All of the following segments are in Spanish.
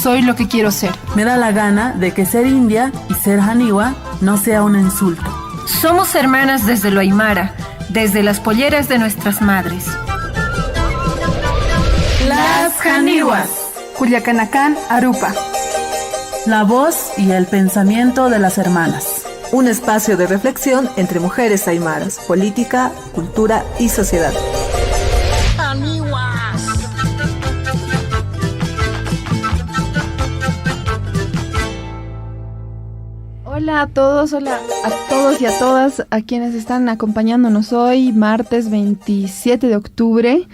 Soy lo que quiero ser. Me da la gana de que ser india y ser janiwa no sea un insulto. Somos hermanas desde lo aymara, desde las polleras de nuestras madres. Las janiwas. Culiacanacan, Arupa. La voz y el pensamiento de las hermanas. Un espacio de reflexión entre mujeres aymaras, política, cultura y sociedad. Hola a todos y a todas a quienes están acompañándonos hoy, martes 27 de octubre.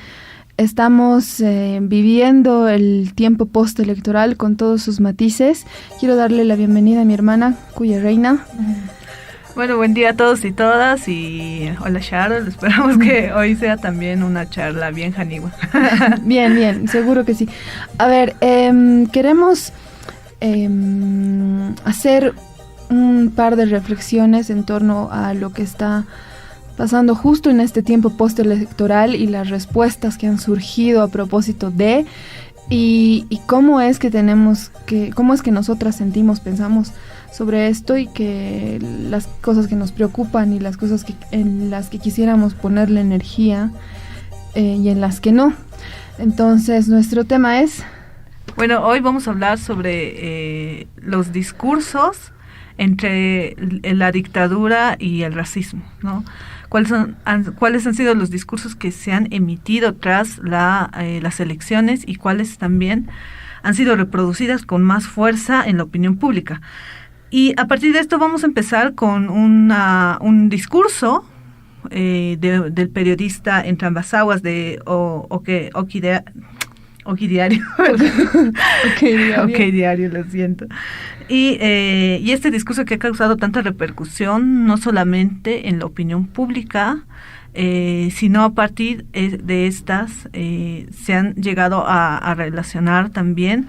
Estamos viviendo el tiempo postelectoral con todos sus matices. Quiero darle la bienvenida a mi hermana, Cuya Reina. Bueno, buen día a todos y todas y hola Sharon, esperamos que hoy sea también una charla bien janiwa. Bien, seguro que sí. A ver, queremos hacer un par de reflexiones en torno a lo que está pasando justo en este tiempo postelectoral y las respuestas que han surgido a propósito de y cómo es que nosotras sentimos, pensamos sobre esto y que las cosas que nos preocupan y las cosas en las que quisiéramos ponerle energía y en las que no. Entonces, nuestro tema es... Bueno, hoy vamos a hablar sobre los discursos entre la dictadura y el racismo, ¿no? ¿Cuáles han sido los discursos que se han emitido tras las elecciones y cuáles también han sido reproducidas con más fuerza en la opinión pública? Y a partir de esto vamos a empezar con un discurso del periodista en Trambasaguas de Oki Diario. Ok Diario, lo siento. Y este discurso que ha causado tanta repercusión, no solamente en la opinión pública, sino a partir de estas, se han llegado a relacionar también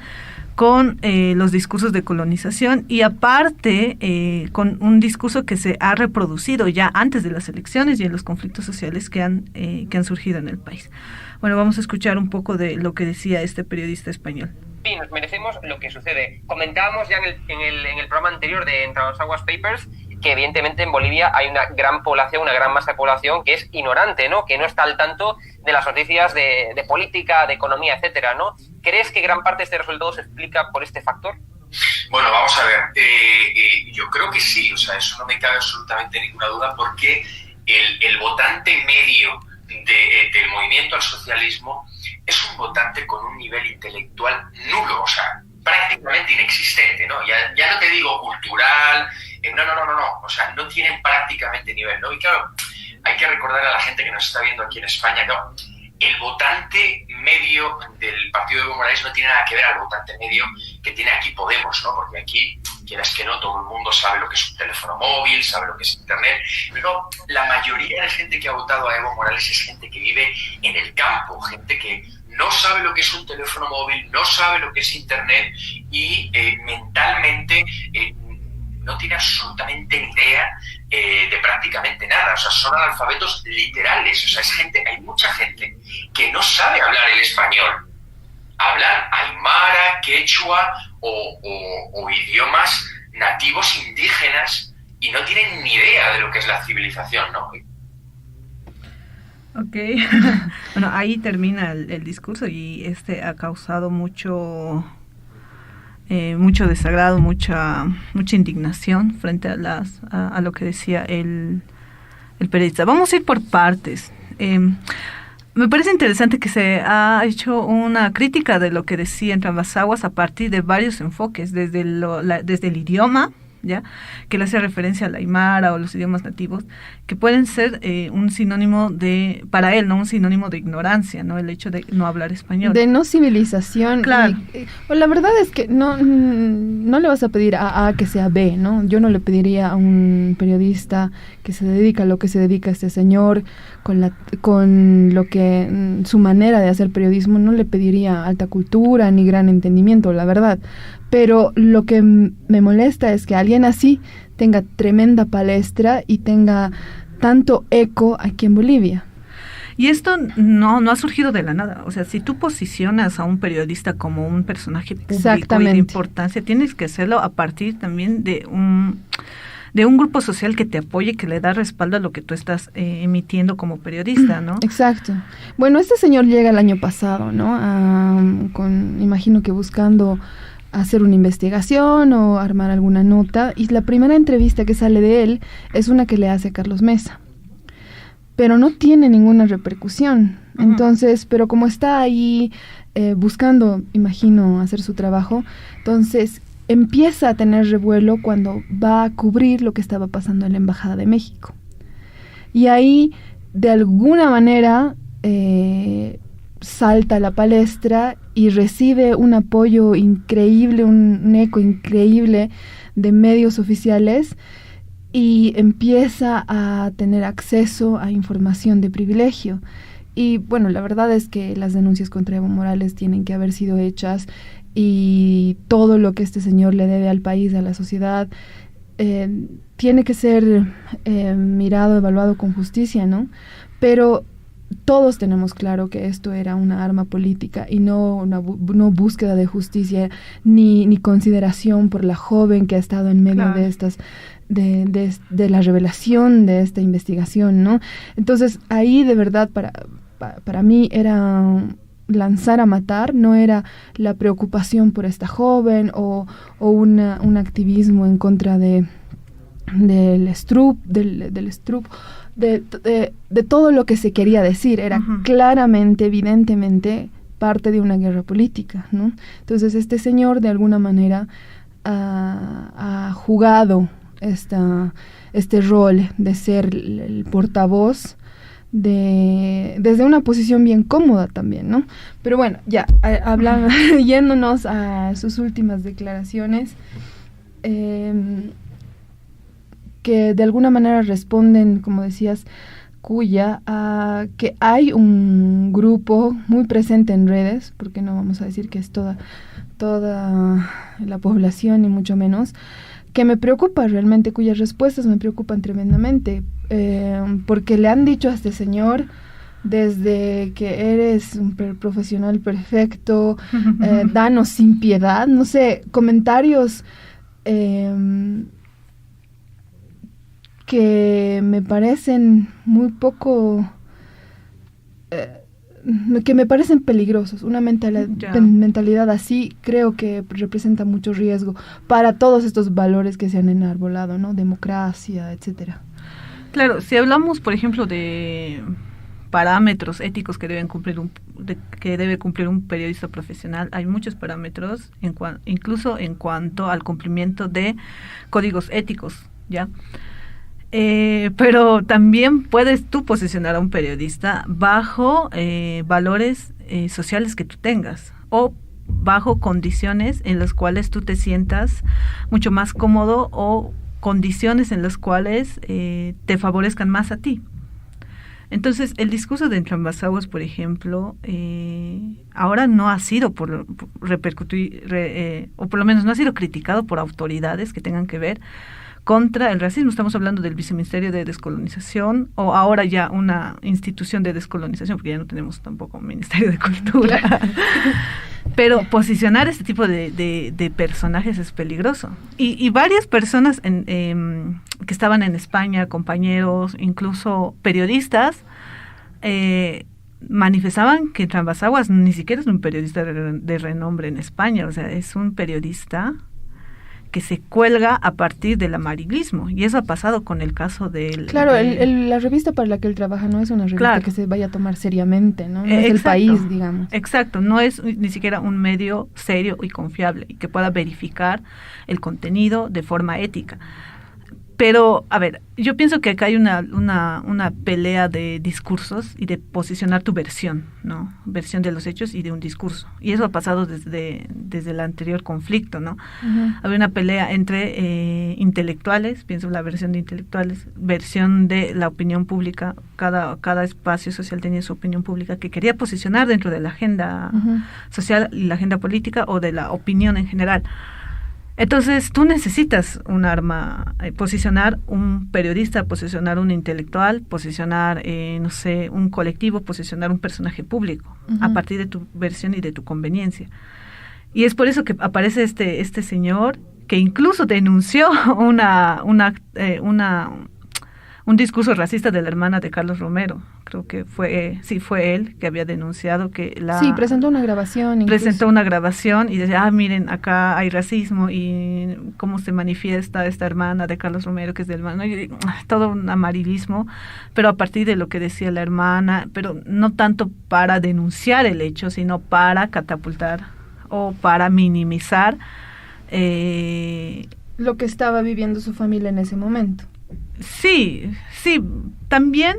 con los discursos de colonización y aparte con un discurso que se ha reproducido ya antes de las elecciones y en los conflictos sociales que han surgido en el país. Bueno, vamos a escuchar un poco de lo que decía este periodista español. Sí, nos merecemos lo que sucede. Comentábamos ya en el programa anterior de Entre los Aguas Papers que evidentemente en Bolivia hay una gran población, una gran masa de población que es ignorante, ¿no? Que no está al tanto de las noticias de política, de economía, etcétera, ¿no? ¿Crees que gran parte de este resultado se explica por este factor? Bueno, vamos a ver. Yo creo que sí, o sea, eso no me cabe absolutamente ninguna duda porque el votante medio del movimiento al socialismo es un votante con un nivel intelectual nulo, o sea, prácticamente inexistente, ¿no? Ya no te digo cultural, no, o sea, no tienen prácticamente nivel, ¿no? Y claro, hay que recordar a la gente que nos está viendo aquí en España, ¿no? El votante medio del partido de Evo Morales no tiene nada que ver al votante medio que tiene aquí Podemos, ¿no? Porque aquí, quieras que no, todo el mundo sabe lo que es un teléfono móvil, sabe lo que es internet, pero la mayoría de gente que ha votado a Evo Morales es gente que vive en el campo, gente que no sabe lo que es un teléfono móvil, no sabe lo que es internet y mentalmente no tiene absolutamente ni idea de prácticamente nada, o sea, son analfabetos literales, o sea, hay mucha gente que no sabe hablar el español, hablan aymara, quechua o idiomas nativos indígenas y no tienen ni idea de lo que es la civilización, ¿no? Ok, bueno, ahí termina el discurso y ha causado mucho desagrado, mucha indignación frente a lo que decía el periodista. Vamos a ir por partes. Me parece interesante que se ha hecho una crítica de lo que decía en Trambasaguas a partir de varios enfoques, desde el idioma, ¿ya? Que le hace referencia al aymara o los idiomas nativos, que pueden ser un sinónimo para él, no un sinónimo de ignorancia, ¿no? El hecho de no hablar español. De no civilización. Claro. La verdad es que no le vas a pedir a A que sea B, ¿no? Yo no le pediría a un periodista que se dedica a lo que se dedica este señor, con lo que su manera de hacer periodismo, no le pediría alta cultura ni gran entendimiento, la verdad. Pero lo que me molesta es que alguien así tenga tremenda palestra y tenga tanto eco aquí en Bolivia. Y esto no ha surgido de la nada. O sea, si tú posicionas a un periodista como un personaje público y de importancia, tienes que hacerlo a partir también de un grupo social que te apoye, que le da respaldo a lo que tú estás emitiendo como periodista, ¿no? Exacto. Bueno, este señor llega el año pasado, ¿no? Imagino que buscando hacer una investigación o armar alguna nota, y la primera entrevista que sale de él es una que le hace a Carlos Mesa, pero no tiene ninguna repercusión. Entonces, pero como está ahí buscando, imagino, hacer su trabajo, entonces empieza a tener revuelo cuando va a cubrir lo que estaba pasando en la Embajada de México. Y ahí, de alguna manera, salta a la palestra y recibe un apoyo increíble, un eco increíble de medios oficiales, y empieza a tener acceso a información de privilegio. Y bueno, la verdad es que las denuncias contra Evo Morales tienen que haber sido hechas, y todo lo que este señor le debe al país, a la sociedad, tiene que ser mirado, evaluado con justicia, ¿no? Pero todos tenemos claro que esto era una arma política y no búsqueda de justicia ni consideración por la joven que ha estado en medio de estas de la revelación de esta investigación, ¿no? Entonces ahí de verdad para mí era lanzar a matar, no era la preocupación por esta joven o un activismo en contra del Stroop, de todo lo que se quería decir. Era claramente, evidentemente, parte de una guerra política, ¿no? Entonces este señor de alguna manera ha jugado este rol de ser el portavoz desde una posición bien cómoda también, ¿no? Pero bueno, ya hablando, yéndonos a sus últimas declaraciones, que de alguna manera responden, como decías, Cuya, a que hay un grupo muy presente en redes, porque no vamos a decir que es toda la población, ni mucho menos, que me preocupa realmente, cuyas respuestas me preocupan tremendamente, porque le han dicho a este señor, desde que eres un profesional perfecto, danos sin piedad, no sé, comentarios que me parecen muy poco, que me parecen peligrosos. Una mentalidad así creo que representa mucho riesgo para todos estos valores que se han enarbolado, ¿no? Democracia, etcétera. Claro, si hablamos, por ejemplo, de parámetros éticos que debe cumplir un periodista profesional, hay muchos parámetros, incluso en cuanto al cumplimiento de códigos éticos, ¿ya? Pero también puedes tú posicionar a un periodista bajo valores sociales que tú tengas, o bajo condiciones en las cuales tú te sientas mucho más cómodo, o condiciones en las cuales te favorezcan más a ti. Entonces, el discurso de Entrambasaguas, por ejemplo, ahora no ha sido por repercutir, o por lo menos no ha sido criticado por autoridades que tengan que ver contra el racismo. Estamos hablando del Viceministerio de Descolonización, o ahora ya una institución de descolonización, porque ya no tenemos tampoco un Ministerio de Cultura. Claro. Pero posicionar este tipo de personajes es peligroso. Y varias personas que estaban en España, compañeros, incluso periodistas, manifestaban que Entrambasaguas ni siquiera es un periodista de renombre en España, o sea, es un periodista que se cuelga a partir del amarillismo, y eso ha pasado con el caso del... Claro, la revista para la que él trabaja no es una revista que se vaya a tomar seriamente, ¿no? No es el país, digamos. Exacto, no es ni siquiera un medio serio y confiable, y que pueda verificar el contenido de forma ética. Pero, a ver, yo pienso que acá hay una pelea de discursos y de posicionar tu versión, ¿no? Versión de los hechos y de un discurso. Y eso ha pasado desde el anterior conflicto, ¿no? Uh-huh. Había una pelea entre intelectuales, pienso la versión de intelectuales, versión de la opinión pública. Cada espacio social tenía su opinión pública que quería posicionar dentro de la agenda social y la agenda política, o de la opinión en general. Entonces, tú necesitas un arma, posicionar un periodista, posicionar un intelectual, posicionar, no sé, un colectivo, posicionar un personaje público, a partir de tu versión y de tu conveniencia. Y es por eso que aparece este señor que incluso denunció un discurso racista de la hermana de Carlos Romero. Creo que fue él que había denunciado que Sí, presentó una grabación. Presentó una grabación y decía, miren, acá hay racismo y cómo se manifiesta esta hermana de Carlos Romero, que es del hermano, y todo un amarillismo, pero a partir de lo que decía la hermana, pero no tanto para denunciar el hecho, sino para catapultar o para minimizar lo que estaba viviendo su familia en ese momento. Sí, también,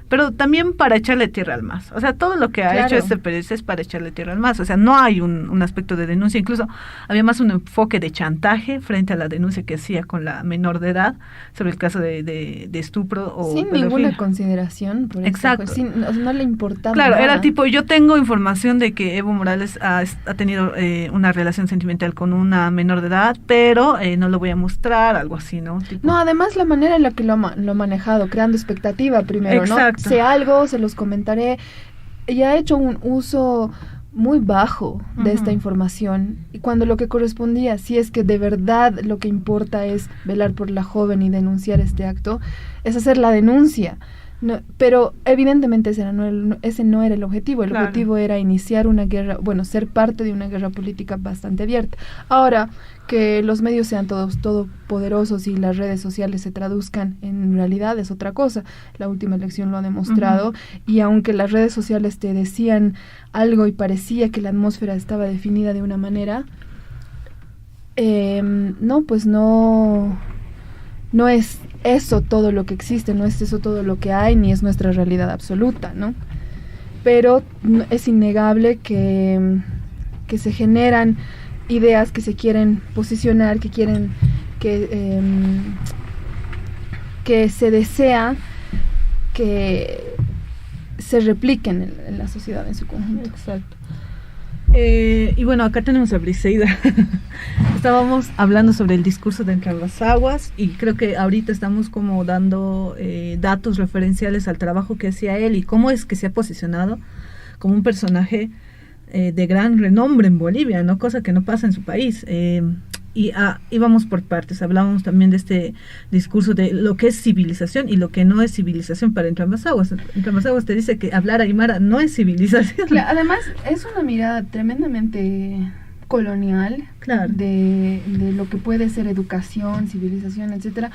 pero también para echarle tierra al MAS. O sea, todo lo que ha hecho este periodista es para echarle tierra al MAS. O sea, no hay un aspecto de denuncia. Incluso había más un enfoque de chantaje frente a la denuncia que hacía con la menor de edad sobre el caso de estupro o sin pedofilia. Ninguna consideración por exacto. No le importaba claro, nada. Era tipo, yo tengo información de que Evo Morales ha tenido una relación sentimental con una menor de edad, pero no lo voy a mostrar, algo así, ¿no? Tipo, no, además la manera en la que lo ha manejado, creando expectativa primero, exacto. ¿no? Sé algo, se los comentaré. Y ha hecho un uso muy bajo de esta información, y cuando lo que correspondía, si es que de verdad lo que importa es velar por la joven y denunciar este acto, es hacer la denuncia. No, pero evidentemente ese no era el objetivo. El objetivo era iniciar una guerra, ser parte de una guerra política bastante abierta. Ahora, que los medios sean todopoderosos y las redes sociales se traduzcan en realidad es otra cosa. La última elección lo ha demostrado, y aunque las redes sociales te decían algo y parecía que la atmósfera estaba definida de una manera, no es eso todo lo que existe, no es eso todo lo que hay, ni es nuestra realidad absoluta, ¿no? Pero es innegable que se generan ideas que se quieren posicionar, que se desea que se repliquen en la sociedad en su conjunto. Exacto. Y bueno, acá tenemos a Briseida. Estábamos hablando sobre el discurso de Entre las Aguas, y creo que ahorita estamos como dando datos referenciales al trabajo que hacía él y cómo es que se ha posicionado como un personaje de gran renombre en Bolivia, ¿no? Cosa que no pasa en su país. Y íbamos por partes, hablábamos también de este discurso de lo que es civilización y lo que no es civilización para Entre Ambas Aguas. Entre Ambas Aguas te dice que hablar aymara no es civilización. Claro, además es una mirada tremendamente colonial, claro, de lo que puede ser educación, civilización, etcétera.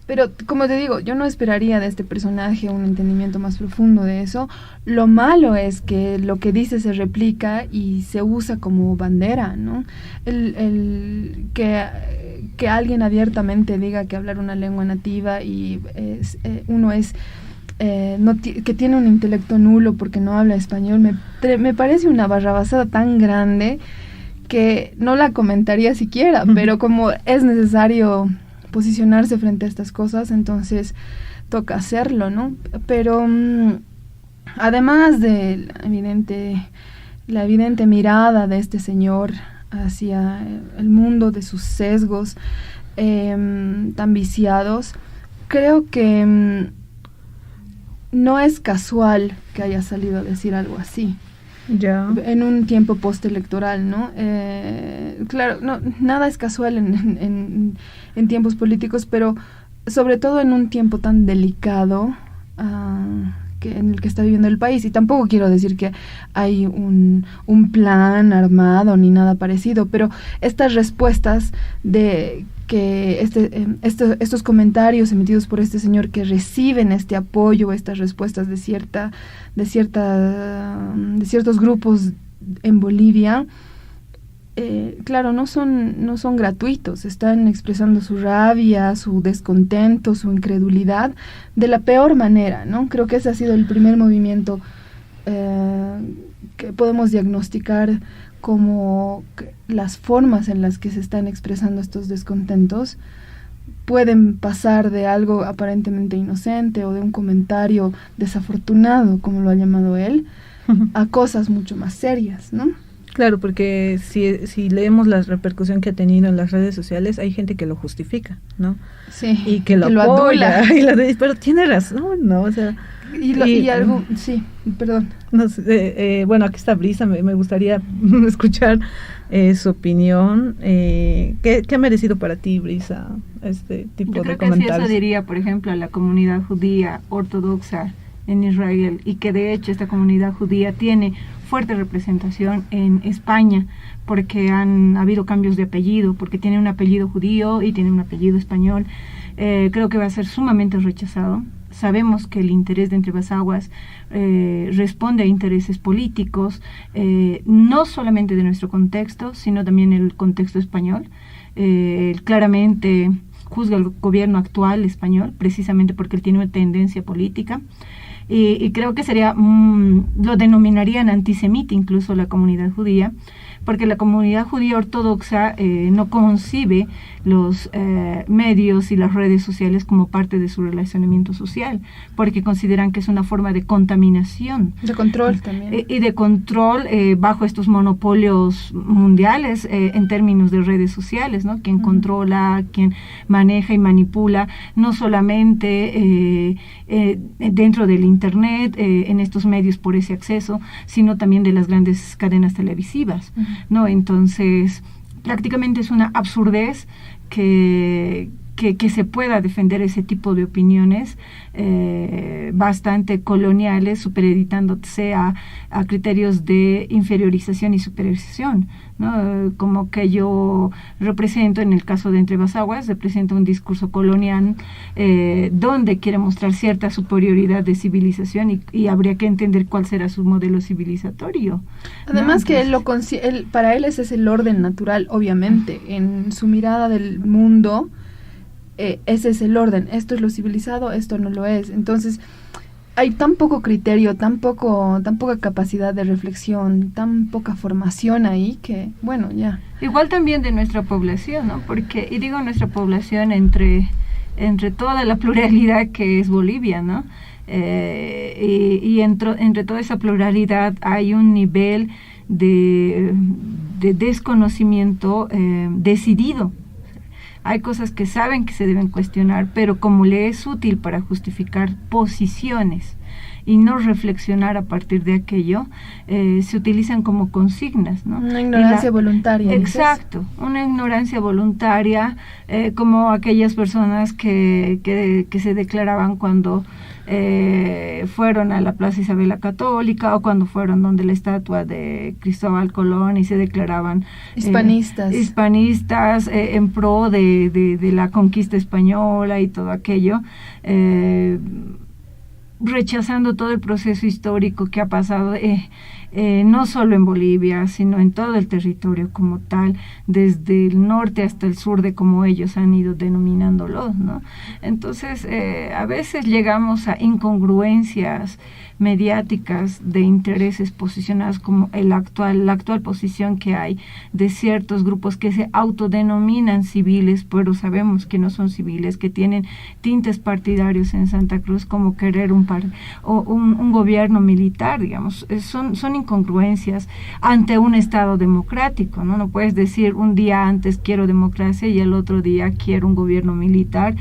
Pero, como te digo, yo no esperaría de este personaje un entendimiento más profundo de eso. Lo malo es que lo que dice se replica y se usa como bandera, ¿no? Que alguien abiertamente diga que hablar una lengua nativa y que tiene un intelecto nulo porque no habla español, me parece una barrabasada tan grande que no la comentaría siquiera, pero como es necesario posicionarse frente a estas cosas, entonces toca hacerlo, ¿no? Pero además de la evidente mirada de este señor hacia el mundo, de sus sesgos tan viciados, creo que no es casual que haya salido a decir algo así. Ya. En un tiempo postelectoral, ¿no? Claro, nada es casual en tiempos políticos, pero sobre todo en un tiempo tan delicado en el que está viviendo el país. Y tampoco quiero decir que hay un plan armado ni nada parecido, pero estas respuestas de que estos comentarios emitidos por este señor que reciben este apoyo, estas respuestas de ciertos grupos en Bolivia, claro, no son gratuitos, están expresando su rabia, su descontento, su incredulidad de la peor manera, ¿no? Creo que ese ha sido el primer movimiento que podemos diagnosticar como las formas en las que se están expresando estos descontentos pueden pasar de algo aparentemente inocente o de un comentario desafortunado, como lo ha llamado él, a cosas mucho más serias, ¿no? Claro, porque si leemos la repercusión que ha tenido en las redes sociales, hay gente que lo justifica, ¿no? Sí. Y que lo apoya. Pero tiene razón, ¿no? O sea, sí, perdón. No sé, bueno, aquí está Brisa, me gustaría escuchar su opinión. ¿Qué ha merecido para ti, Brisa, este tipo de comentarios? Yo creo que eso diría, por ejemplo, a la comunidad judía ortodoxa en Israel, y que de hecho esta comunidad judía tiene fuerte representación en España, porque han habido cambios de apellido, porque tiene un apellido judío y tiene un apellido español. Creo que va a ser sumamente rechazado. Sabemos que el interés de Entre Dos Aguas responde a intereses políticos, no solamente de nuestro contexto, sino también el contexto español. Claramente juzga el gobierno actual español, precisamente porque él tiene una tendencia política. Y creo que sería, lo denominarían antisemita incluso la comunidad judía, porque la comunidad judía ortodoxa no concibe los medios y las redes sociales como parte de su relacionamiento social, porque consideran que es una forma de contaminación. De control también. Y de control bajo estos monopolios mundiales en términos de redes sociales, ¿no? Quien controla, quien maneja y manipula, no solamente dentro del Internet, en estos medios por ese acceso, sino también de las grandes cadenas televisivas, ¿no? Entonces, prácticamente es una absurdez que se pueda defender ese tipo de opiniones bastante coloniales, supereditándose a criterios de inferiorización y superiorización, ¿no? Como que yo represento, en el caso de Entre Dos Aguas, represento un discurso colonial donde quiere mostrar cierta superioridad de civilización y habría que entender cuál será su modelo civilizatorio. Además, ¿no? Que para él ese es el orden natural, obviamente, en su mirada del mundo. Ese es el orden, esto es lo civilizado, esto no lo es. Entonces hay tan poco criterio, tan poca capacidad de reflexión, tan poca formación ahí que, bueno, ya. Igual también de nuestra población, ¿no? Porque, y digo nuestra población entre toda la pluralidad que es Bolivia, ¿no? Y entre toda esa pluralidad hay un nivel de desconocimiento decidido. Hay cosas que saben que se deben cuestionar, pero como le es útil para justificar posiciones y no reflexionar a partir de aquello, se utilizan como consignas, ¿no? Una ignorancia voluntaria. Exacto, una ignorancia voluntaria, como aquellas personas que se declaraban cuando fueron a la Plaza Isabel la Católica, o cuando fueron donde la estatua de Cristóbal Colón y se declaraban hispanistas en pro de la conquista española y todo aquello, rechazando todo el proceso histórico que ha pasado, no solo en Bolivia, sino en todo el territorio como tal, desde el norte hasta el sur, de como ellos han ido denominándolo, ¿no? Entonces, a veces llegamos a incongruencias mediáticas de intereses posicionados, como la actual posición que hay de ciertos grupos que se autodenominan civiles, pero sabemos que no son civiles, que tienen tintes partidarios en Santa Cruz, como querer un gobierno militar, digamos. Son incongruencias ante un Estado democrático, ¿no? No puedes decir un día antes quiero democracia y el otro día quiero un gobierno militar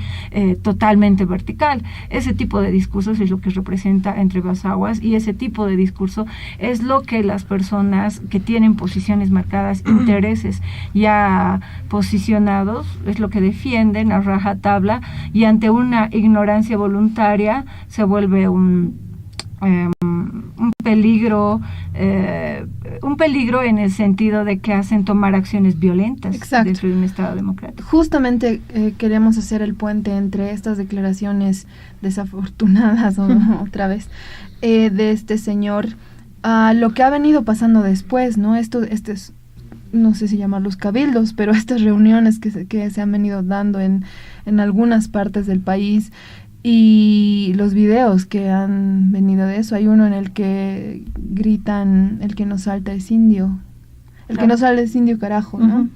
totalmente vertical. Ese tipo de discursos es lo que representa Entre Dos Aguas, y ese tipo de discurso es lo que las personas que tienen posiciones marcadas, intereses ya posicionados, es lo que defienden a rajatabla, y ante una ignorancia voluntaria se vuelve un peligro en el sentido de que hacen tomar acciones violentas. Exacto. Dentro de un Estado democrático. Justamente queremos hacer el puente entre estas declaraciones desafortunadas otra vez de este señor a lo que ha venido pasando después, ¿no? No sé si llamarlos cabildos, pero estas reuniones que se han venido dando en algunas partes del país, y los videos que han venido de eso. Hay uno en el que gritan: el que no salta es indio, que no sale es indio, carajo, ¿no?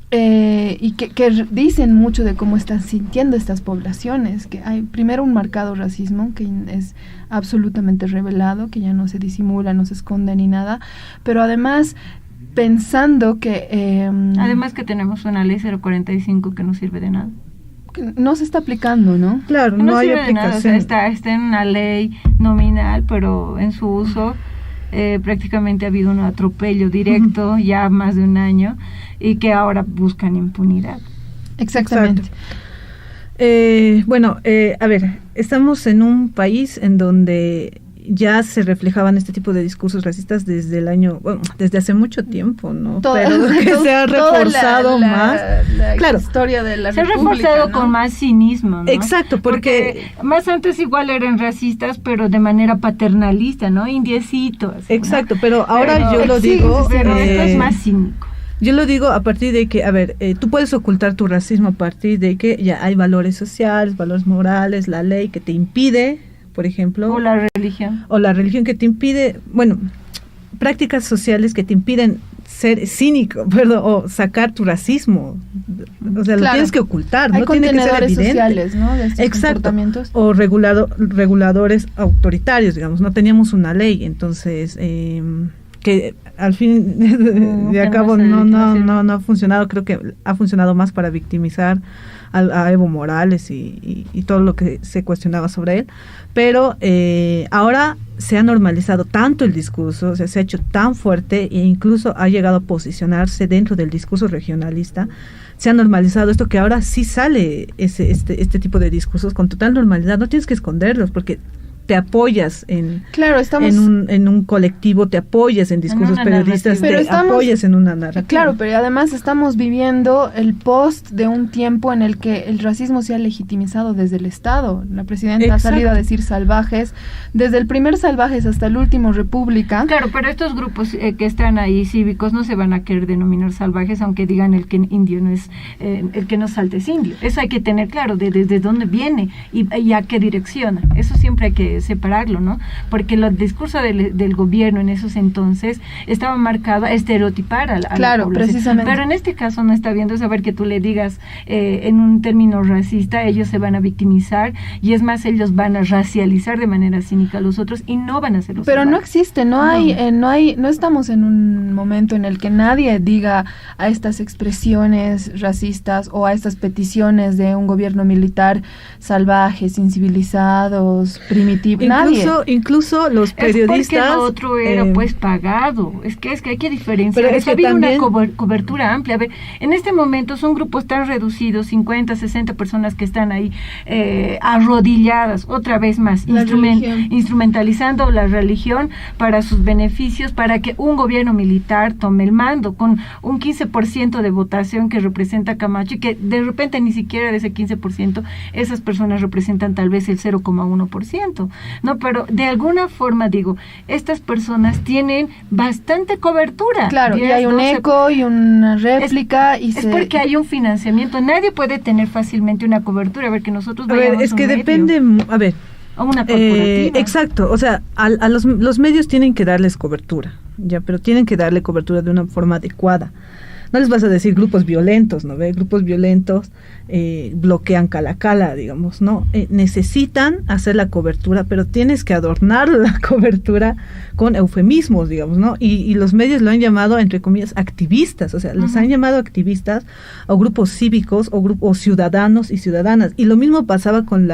Y que dicen mucho de cómo están sintiendo estas poblaciones, que hay primero un marcado racismo que es absolutamente revelado, que ya no se disimula, no se esconde ni nada, pero además pensando que... Además que tenemos una ley 045 que no sirve de nada. Que no se está aplicando, ¿no? Claro, no hay aplicación. Está en una ley nominal, pero en su uso prácticamente ha habido un atropello directo ya más de un año y que ahora buscan impunidad. Exactamente. A ver, estamos en un país en donde ya se reflejaban este tipo de discursos racistas desde hace mucho tiempo, ¿no? Pero que se ha reforzado más. Claro, historia de la se República, ha reforzado, ¿no?, con más cinismo, ¿no? Exacto, porque más antes igual eran racistas, pero de manera paternalista, ¿no? Indiecitos. Exacto, ¿no? Pero ahora yo lo digo. Pero esto es más cínico. Yo lo digo a partir de que, tú puedes ocultar tu racismo a partir de que ya hay valores sociales, valores morales, la ley que te impide, por ejemplo. O la religión. O la religión que te impide, prácticas sociales que te impiden ser cínico, o sacar tu racismo. O sea, lo tienes que ocultar, no tiene que ser evidente. Sociales, ¿no? De estos comportamientos. O reguladores autoritarios, digamos. No teníamos una ley, entonces... que al fin de a cabo no ha funcionado. Creo que ha funcionado más para victimizar a Evo Morales y todo lo que se cuestionaba sobre él, pero ahora se ha normalizado tanto el discurso, o sea, se ha hecho tan fuerte e incluso ha llegado a posicionarse dentro del discurso regionalista. Se ha normalizado esto que ahora sí sale este tipo de discursos con total normalidad. No tienes que esconderlos porque te apoyas en un colectivo, te apoyas en discursos periodistas, apoyas en una narrativa. Claro, pero además estamos viviendo el post de un tiempo en el que el racismo se ha legitimizado desde el Estado. La presidenta ha salido a decir salvajes, desde el primer salvajes hasta el último república. Claro, pero estos grupos que están ahí cívicos no se van a querer denominar salvajes, aunque digan el que indio no es, el que no salta es indio. Eso hay que tener claro, desde dónde viene y a qué direcciona. Eso siempre hay que separarlo, ¿no? Porque el discurso del gobierno en esos entonces estaba marcado a estereotipar a la población. Precisamente. Pero en este caso no está viendo saber que tú le digas en un término racista, ellos se van a victimizar y es más, ellos van a racializar de manera cínica a los otros y no van a ser los Pero salvajes. no existe, no estamos en un momento en el que nadie diga a estas expresiones racistas o a estas peticiones de un gobierno militar salvajes, incivilizados, primitivos. Incluso los periodistas. Es porque lo otro era pues pagado. Es que hay que diferenciar. Pero es que ha habido una cobertura amplia. A ver, en este momento son grupos tan reducidos, 50, 60 personas que están ahí arrodilladas, otra vez más, instrumentalizando la religión para sus beneficios, para que un gobierno militar tome el mando, con un 15% de votación que representa Camacho, y que de repente ni siquiera de ese 15%, esas personas representan tal vez el 0,1%. No, pero de alguna forma digo, estas personas tienen bastante cobertura. Claro, 10, y hay un eco y una réplica. Es porque hay un financiamiento. Nadie puede tener fácilmente una cobertura. A ver, que nosotros vayamos es que depende, a una corporativa. Exacto, o sea, a los medios tienen que darles cobertura, pero tienen que darle cobertura de una forma adecuada. No les vas a decir grupos violentos, ¿no ve? Grupos violentos bloquean Cala, digamos, ¿no? Necesitan hacer la cobertura, pero tienes que adornar la cobertura con eufemismos, digamos, ¿no? Y los medios lo han llamado, entre comillas, activistas, o sea, los han llamado activistas o grupos cívicos o grupos ciudadanos y ciudadanas. Y lo mismo pasaba con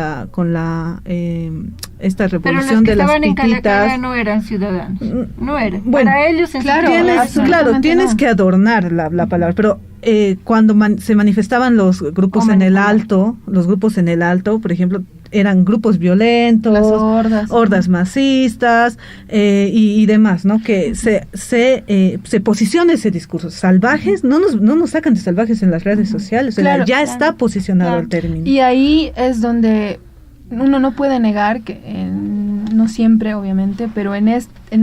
esta revolución de las pititas. Pero los que estaban en Cala no eran ciudadanos, no eran. Bueno, para ellos tienes que adornar la palabra, pero cuando se manifestaban los grupos en el alto, por ejemplo, eran grupos violentos, las hordas masistas y demás, ¿no? Que se posiciona ese discurso. Salvajes, no nos sacan de salvajes en las redes sociales, está posicionado el término. Y ahí es donde uno no puede negar que, no siempre obviamente, pero en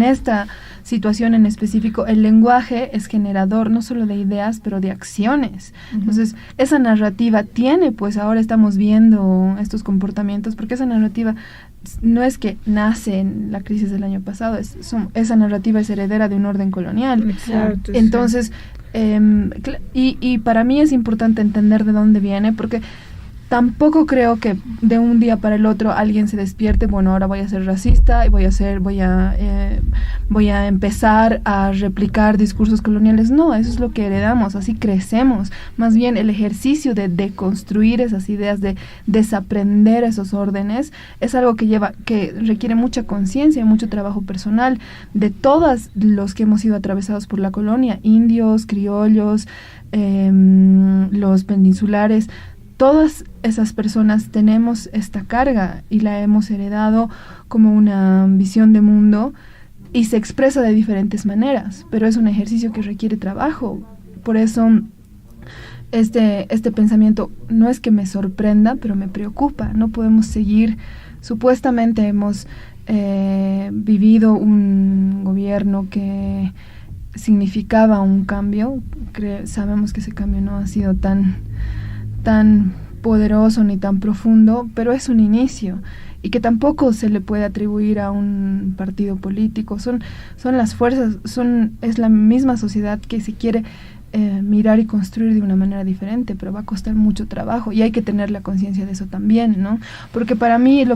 esta situación en específico, el lenguaje es generador no solo de ideas, pero de acciones. Entonces, esa narrativa tiene, pues ahora estamos viendo estos comportamientos, porque esa narrativa no es que nace en la crisis del año pasado, esa narrativa es heredera de un orden colonial. Exacto, entonces, y para mí es importante entender de dónde viene, porque tampoco creo que de un día para el otro alguien se despierte, bueno, ahora voy a ser racista y voy a empezar a replicar discursos coloniales. No, eso es lo que heredamos, así crecemos. Más bien el ejercicio de deconstruir esas ideas, de desaprender esos órdenes, es algo que requiere mucha conciencia y mucho trabajo personal de todos los que hemos sido atravesados por la colonia, indios, criollos, los peninsulares. Todas esas personas tenemos esta carga y la hemos heredado como una visión de mundo y se expresa de diferentes maneras, pero es un ejercicio que requiere trabajo. Por eso este pensamiento no es que me sorprenda, pero me preocupa. No podemos seguir, supuestamente hemos vivido un gobierno que significaba un cambio. Sabemos que ese cambio no ha sido tan poderoso ni tan profundo, pero es un inicio y que tampoco se le puede atribuir a un partido político. Son las fuerzas, es la misma sociedad que se quiere mirar y construir de una manera diferente, pero va a costar mucho trabajo y hay que tener la conciencia de eso también, ¿no? Porque para mí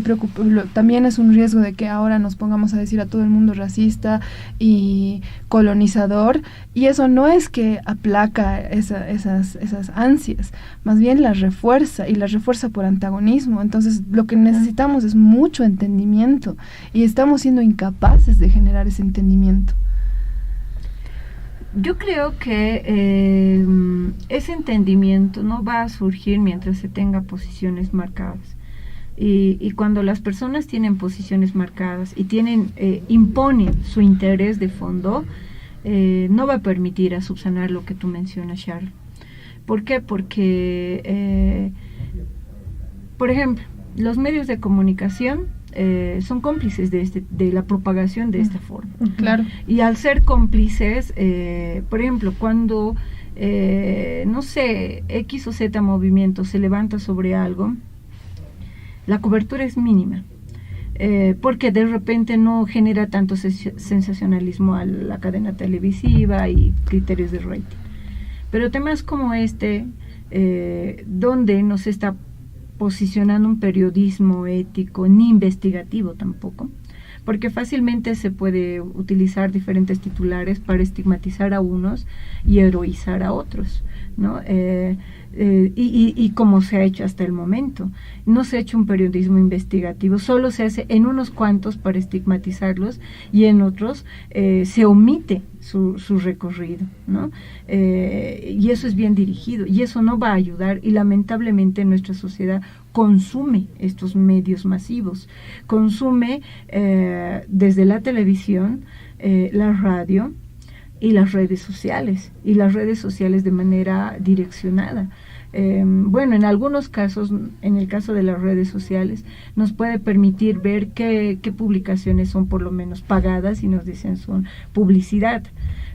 también es un riesgo de que ahora nos pongamos a decir a todo el mundo racista y colonizador, y eso no es que aplaca esas ansias, más bien las refuerza, y las refuerza por antagonismo. Entonces lo que necesitamos es mucho entendimiento y estamos siendo incapaces de generar ese entendimiento. Yo creo que ese entendimiento no va a surgir mientras se tenga posiciones marcadas. Y cuando las personas tienen posiciones marcadas y imponen su interés de fondo, no va a permitir a subsanar lo que tú mencionas, Charles. ¿Por qué? Porque, por ejemplo, los medios de comunicación son cómplices de la propagación de esta forma. Claro. Y al ser cómplices, por ejemplo, cuando, no sé, X o Z movimiento se levanta sobre algo, la cobertura es mínima, porque de repente no genera tanto sensacionalismo a la cadena televisiva y criterios de rating. Pero temas como donde no se está posicionando un periodismo ético ni investigativo tampoco, porque fácilmente se puede utilizar diferentes titulares para estigmatizar a unos y heroizar a otros, ¿no? Y como se ha hecho hasta el momento, no se ha hecho un periodismo investigativo, solo se hace en unos cuantos para estigmatizarlos y en otros se omite su recorrido, ¿no? Y eso es bien dirigido y eso no va a ayudar, y lamentablemente nuestra sociedad consume estos medios masivos, consume desde la televisión, la radio y las redes sociales de manera direccionada. Bueno, en algunos casos, en el caso de las redes sociales, nos puede permitir ver qué publicaciones son por lo menos pagadas y nos dicen son publicidad,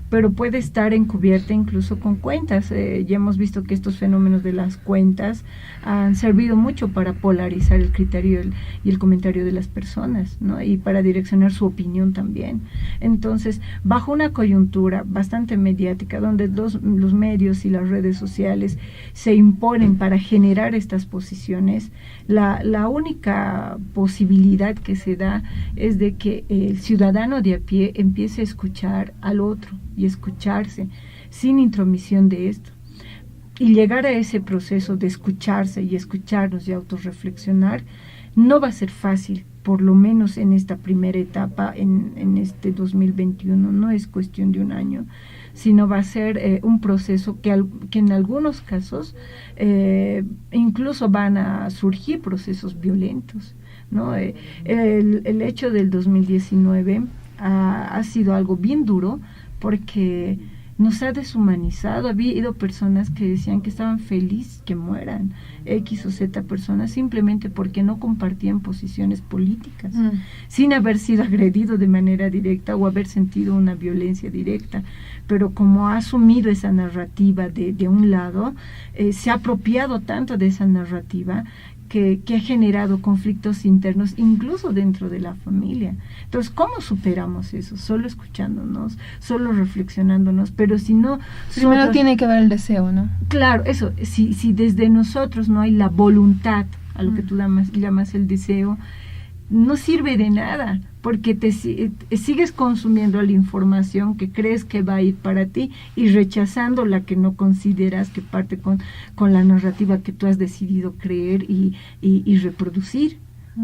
pero puede estar encubierta incluso con cuentas. Ya hemos visto que estos fenómenos de las cuentas han servido mucho para polarizar el criterio y el comentario de las personas, ¿no? Y para direccionar su opinión también. Entonces, bajo una coyuntura bastante mediática, donde los medios y las redes sociales se imponen para generar estas posiciones, la única posibilidad que se da es de que el ciudadano de a pie empiece a escuchar al otro y escucharse sin intromisión de esto, y llegar a ese proceso de escucharse y escucharnos y autorreflexionar no va a ser fácil, por lo menos en esta primera etapa, en este 2021. No es cuestión de un año, sino va a ser un proceso que en algunos casos incluso van a surgir procesos violentos, ¿no? El hecho del 2019 ha sido algo bien duro, porque nos ha deshumanizado. Ha habido personas que decían que estaban felices que mueran X o Z personas simplemente porque no compartían posiciones políticas, sin haber sido agredido de manera directa o haber sentido una violencia directa, pero como ha asumido esa narrativa de un lado, se ha apropiado tanto de esa narrativa que ha generado conflictos internos, incluso dentro de la familia. Entonces, ¿cómo superamos eso? Solo escuchándonos, solo reflexionándonos, pero si no... Primero tiene que haber el deseo, ¿no? Claro, eso, si desde nosotros no hay la voluntad, a lo que tú llamas el deseo, no sirve de nada, porque sigues consumiendo la información que crees que va a ir para ti y rechazando la que no consideras que parte con la narrativa que tú has decidido creer y reproducir.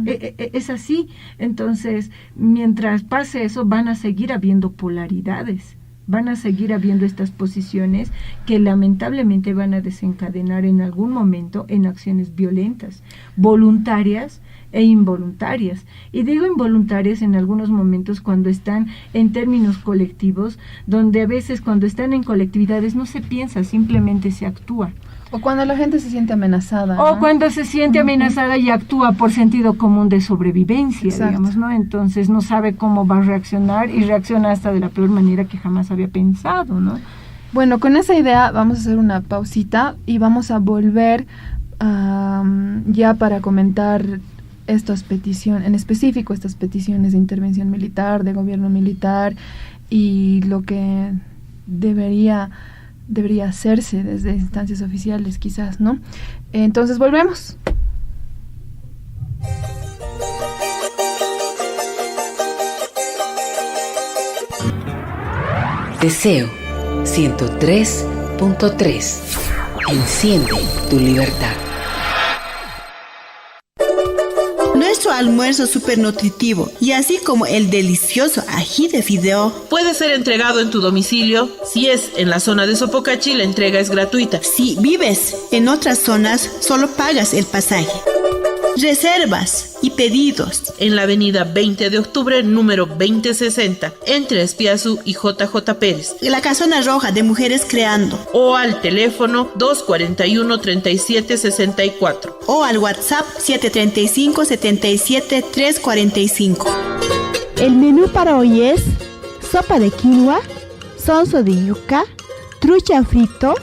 Es así. Entonces, mientras pase eso, van a seguir habiendo polaridades, van a seguir habiendo estas posiciones que lamentablemente van a desencadenar en algún momento en acciones violentas, voluntarias e involuntarias. Y digo involuntarias en algunos momentos cuando están en términos colectivos, donde a veces cuando están en colectividades no se piensa, simplemente se actúa. O cuando la gente se siente amenazada. O cuando se siente amenazada y actúa por sentido común de sobrevivencia, digamos, ¿no? Entonces no sabe cómo va a reaccionar y reacciona hasta de la peor manera que jamás había pensado, ¿no? Bueno, con esa idea vamos a hacer una pausita y vamos a volver ya para comentar estas peticiones, en específico estas peticiones de intervención militar, de gobierno militar y lo que debería hacerse desde instancias oficiales quizás, ¿no? Entonces volvemos. Deseo 103.3. Enciende tu libertad. Nuestro almuerzo súper nutritivo y así como el delicioso ají de fideo puede ser entregado en tu domicilio. Si es en la zona de Sopocachi, la entrega es gratuita. Si vives en otras zonas, solo pagas el pasaje. Reservas y pedidos en la avenida 20 de octubre, número 2060, entre Espiazu y JJ Pérez. La casona roja de Mujeres Creando. O al teléfono 241-3764. O al WhatsApp 735-77-345. El menú para hoy es sopa de quinoa, sonso de yuca, trucha frito,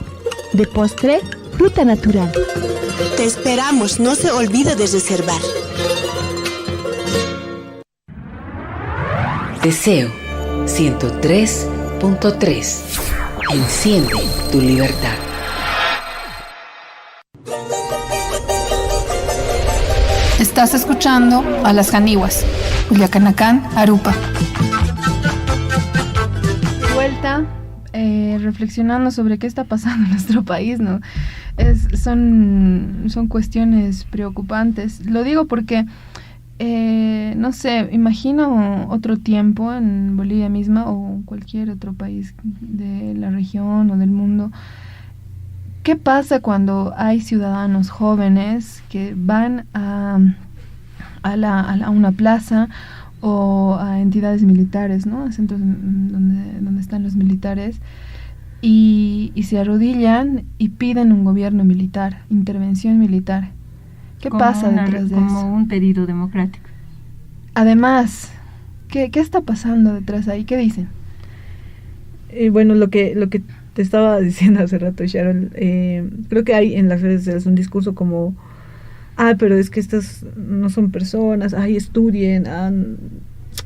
de postre, fruta natural. Te esperamos, no se olvide de reservar. Deseo 103.3. Enciende tu libertad. Estás escuchando a las Janiwas, Culiacanacán, Arupa. Vuelta, reflexionando sobre qué está pasando en nuestro país, ¿no? Son cuestiones preocupantes. Lo digo porque, no sé, imagino otro tiempo en Bolivia misma o cualquier otro país de la región o del mundo. ¿Qué pasa cuando hay ciudadanos jóvenes que van a una plaza o a entidades militares, ¿no? A centros donde están los militares y se arrodillan y piden un gobierno militar, intervención militar? ¿Qué pasa detrás de eso? Como un pedido democrático. Además, ¿qué está pasando detrás ahí? ¿Qué dicen? Bueno, lo que te estaba diciendo hace rato, Sharon, creo que hay en las redes sociales un discurso como, pero es que estas no son personas, estudien,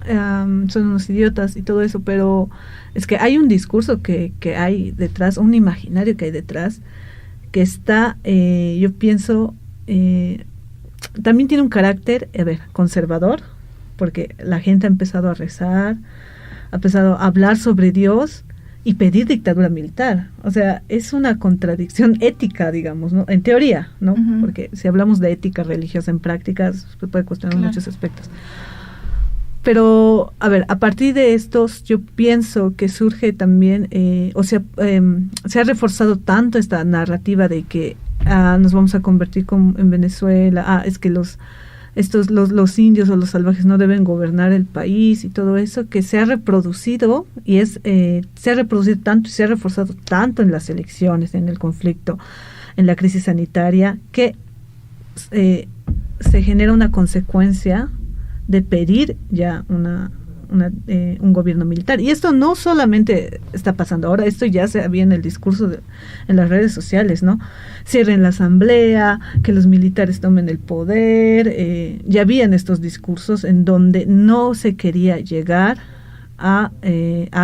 son unos idiotas y todo eso, pero es que hay un discurso que hay detrás, un imaginario que hay detrás, que está, yo pienso, también tiene un carácter, conservador, porque la gente ha empezado a rezar, ha empezado a hablar sobre Dios y pedir dictadura militar. O sea, es una contradicción ética, digamos, ¿no? En teoría, ¿no? Uh-huh. Porque si hablamos de ética religiosa en prácticas, se puede cuestionar muchos aspectos. Pero, a partir de estos, yo pienso que surge también, se ha reforzado tanto esta narrativa de que nos vamos a convertir en Venezuela, es que los indios o los salvajes no deben gobernar el país y todo eso, que se ha reproducido y se ha reproducido tanto y se ha reforzado tanto en las elecciones, en el conflicto, en la crisis sanitaria, que se genera una consecuencia de pedir ya una un gobierno militar. Y esto no solamente está pasando ahora, esto ya se había en el discurso en las redes sociales, ¿no? Cierren la asamblea, que los militares tomen el poder, ya habían estos discursos en donde no se quería llegar a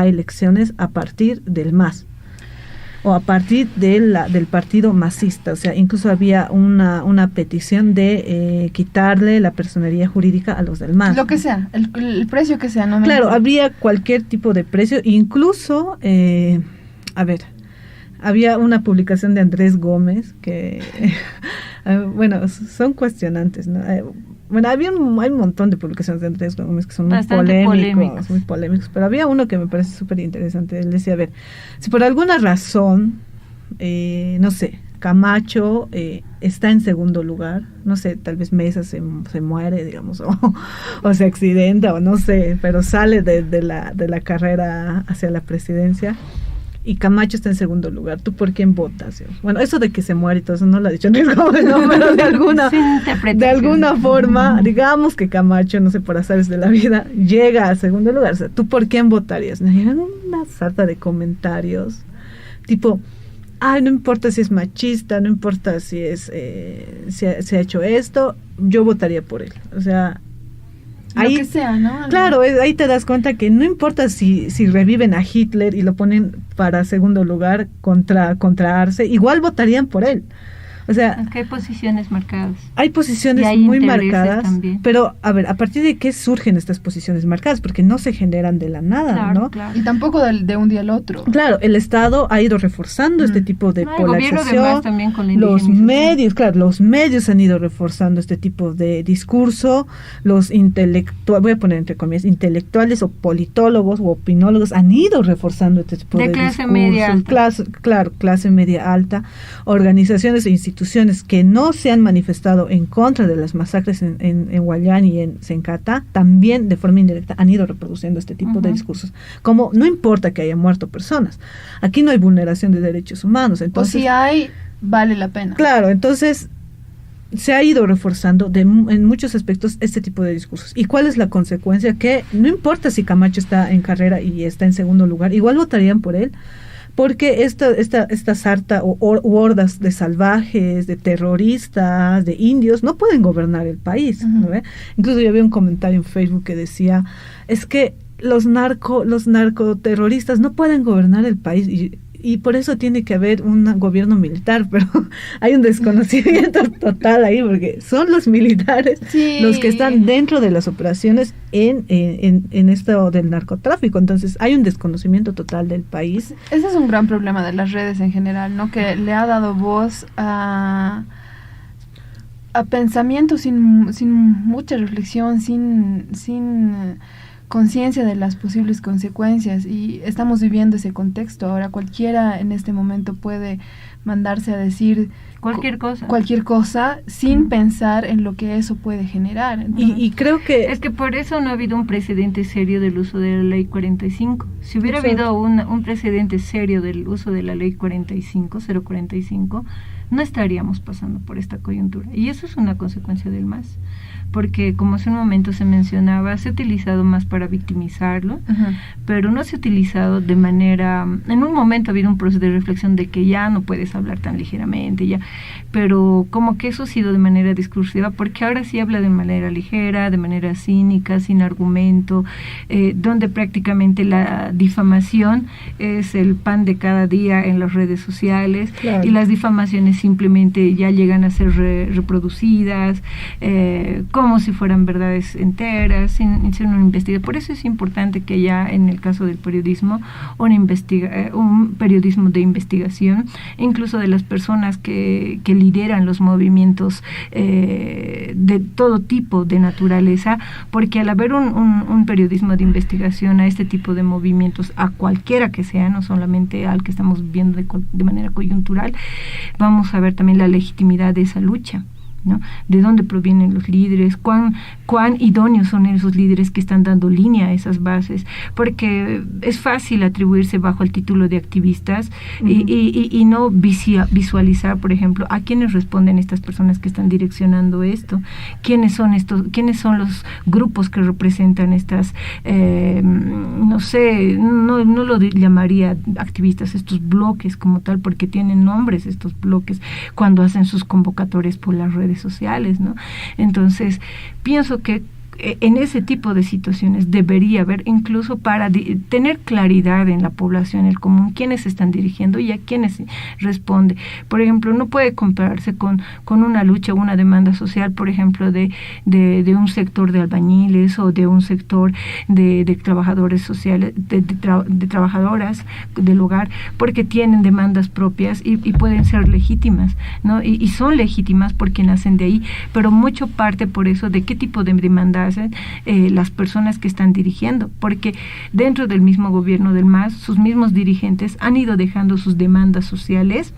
elecciones a partir del MAS o a partir del partido masista. O sea, incluso había una petición de quitarle la personería jurídica a los del MAS. Lo que sea, el precio que sea. No me claro, entiendo. había cualquier tipo de precio, incluso, había una publicación de Andrés Gómez que, bueno, son cuestionantes, ¿no? Hay un montón de publicaciones de Andrés Gómez que son muy polémicos, pero había uno que me parece súper interesante. Él decía, a ver, si por alguna razón, no sé, Camacho está en segundo lugar, no sé, tal vez Mesa se muere, digamos, o se accidenta, o no sé, pero sale de la carrera hacia la presidencia, y Camacho está en segundo lugar, ¿tú por quién votas? Bueno, eso de que se muere y todo eso no lo ha dicho Andrés Gómez, no, pero de alguna forma, digamos que Camacho, no sé, por azares de la vida, llega a segundo lugar. O sea, ¿tú por quién votarías? Me llegan una sarta de comentarios, tipo, ay, no importa si es machista, no importa si es si ha hecho esto, yo votaría por él. O sea, ahí, lo que sea, ¿no? Claro, ahí te das cuenta que no importa si reviven a Hitler y lo ponen para segundo lugar contra Arce, igual votarían por él. O sea, aunque hay posiciones marcadas. Hay posiciones muy marcadas, también. Pero a ver, ¿a partir de qué surgen estas posiciones marcadas? Porque no se generan de la nada, claro, ¿no? Claro. Y tampoco de un día al otro. Claro, el Estado ha ido reforzando este tipo de polarización. También con la los medios han ido reforzando este tipo de discurso. Los intelectuales, voy a poner entre comillas, intelectuales o politólogos o opinólogos han ido reforzando este tipo de clase discursos. Media alta. Clase media alta, organizaciones e instituciones que no se han manifestado en contra de las masacres en Huallán y en Sencata, también de forma indirecta han ido reproduciendo este tipo de discursos. Como no importa que haya muerto personas, aquí no hay vulneración de derechos humanos. Entonces, o si hay, vale la pena. Claro, entonces se ha ido reforzando en muchos aspectos este tipo de discursos. ¿Y cuál es la consecuencia? Que no importa si Camacho está en carrera y está en segundo lugar, igual votarían por él, porque esta sarta u hordas de salvajes, de terroristas, de indios, no pueden gobernar el país, ¿no? Incluso yo vi un comentario en Facebook que decía, es que los narcoterroristas no pueden gobernar el país, y por eso tiene que haber un gobierno militar, pero hay un desconocimiento total ahí, porque son los militares los que están dentro de las operaciones en esto del narcotráfico. Entonces hay un desconocimiento total del país. Ese es un gran problema de las redes en general, ¿no? Que le ha dado voz a pensamientos sin mucha reflexión, sin conciencia de las posibles consecuencias, y estamos viviendo ese contexto. Ahora cualquiera en este momento puede mandarse a decir cualquier cosa sin pensar en lo que eso puede generar. Entonces, y creo que es que por eso no ha habido un precedente serio del uso de la ley 45. Si hubiera habido un precedente serio del uso de la ley 045, no estaríamos pasando por esta coyuntura, y eso es una consecuencia del MAS, porque como hace un momento se mencionaba, se ha utilizado más para victimizarlo, pero no se ha utilizado de manera, en un momento ha habido un proceso de reflexión de que ya no puedes hablar tan ligeramente, ya, pero como que eso ha sido de manera discursiva, porque ahora sí habla de manera ligera, de manera cínica, sin argumento, donde prácticamente la difamación es el pan de cada día en las redes sociales, claro. Y las difamaciones simplemente ya llegan a ser reproducidas como si fueran verdades enteras, sin ser una investigación. Por eso es importante que ya en el caso del periodismo, un periodismo de investigación, incluso de las personas que lideran los movimientos de todo tipo de naturaleza, porque al haber un periodismo de investigación a este tipo de movimientos, a cualquiera que sea, no solamente al que estamos viendo de manera coyuntural, vamos a ver también la legitimidad de esa lucha, ¿no? ¿De dónde provienen los líderes? ¿Cuán idóneos son esos líderes que están dando línea a esas bases? Porque es fácil atribuirse bajo el título de activistas y no visualizar, por ejemplo, a quiénes responden estas personas que están direccionando esto, quiénes son los grupos que representan estas, no sé, no lo llamaría activistas, estos bloques como tal, porque tienen nombres estos bloques cuando hacen sus convocatorias por las redes sociales, ¿no? Entonces, pienso que en ese tipo de situaciones debería haber, incluso para tener claridad en la población, el común, quiénes se están dirigiendo y a quiénes responde. Por ejemplo, no puede compararse con una lucha o una demanda social, por ejemplo, de un sector de albañiles o de un sector de trabajadores sociales, de trabajadoras del hogar, porque tienen demandas propias y pueden ser legítimas, ¿no? Y son legítimas porque nacen de ahí, pero mucho parte por eso de qué tipo de demandas hacen las personas que están dirigiendo, porque dentro del mismo gobierno del MAS, sus mismos dirigentes han ido dejando sus demandas sociales